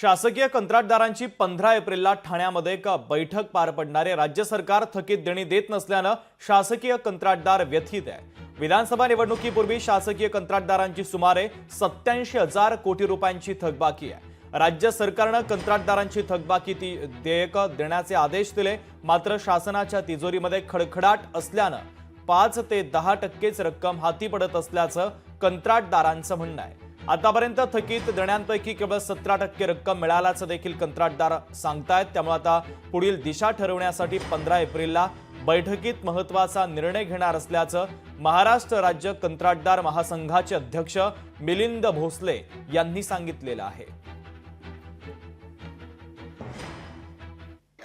शासकीय कंत्राटदारांची 15 एप्रिलला ठाण्यामध्ये एक बैठक पार पडणार आहे। राज्य सरकार थकीत देणी देत नसल्याने शासकीय कंत्राटदार व्यथित आहे। विधानसभा निवडणुकीपूर्वी शासकीय कंत्राटदारांची सुमारे 87,000 कोटी रुपयांची थकबाकी आहे। राज्य सरकारने कंत्राटदारांची थकबाकी देयक देण्याचे आदेश दिले, मात्र शासनाच्या तिजोरीमध्ये खडखडाट असल्याने 5 ते 10% रक्कम हाती पडत असल्याचं कंत्राटदारांचं म्हणणं आहे। आतापर्यंत थकीत देण्यांपैकी केवळ 17% रक्कम मिळाल्याचं देखील कंत्राटदार सांगतायत। त्यामुळे आता पुढील दिशा ठरवण्यासाठी 15 एप्रिलला बैठकीत महत्त्वाचा निर्णय घेणार असल्याचं महाराष्ट्र राज्य कंत्राटदार महासंघाचे अध्यक्ष मिलिंद भोसले यांनी सांगितलेलं आहे।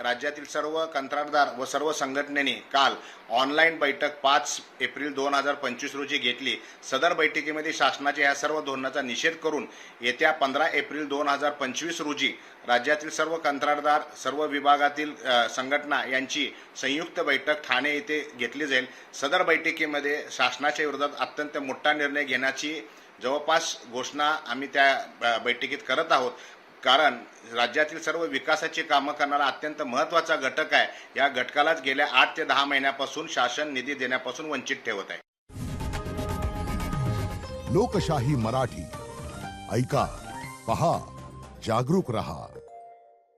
राज्यातील सर्व कंत्राटदार व सर्व संघटनेने काल ऑनलाईन बैठक 5 एप्रिल 2025 रोजी घेतली। सदर बैठकीमध्ये शासनाच्या या सर्व धोरणाचा निषेध करून येत्या 15 एप्रिल 2025 रोजी राज्यातील सर्व कंत्राटदार सर्व विभागातील संघटना यांची संयुक्त बैठक ठाणे येथे घेतली जाईल। सदर बैठकीमध्ये शासनाच्या विरोधात अत्यंत मोठा निर्णय घेण्याची जवळपास घोषणा आम्ही त्या बैठकीत करत आहोत, कारण राज्यातील सर्व विकासाची कामं करणारा अत्यंत महत्त्वाचा घटक आहे। या घटकालाच गेल्या 8 ते 10 महिन्यापासून शासन निधी देण्यापासून वंचित ठेवत आहे। लोकशाही मराठी ऐका, पहा, जागरूक रहा।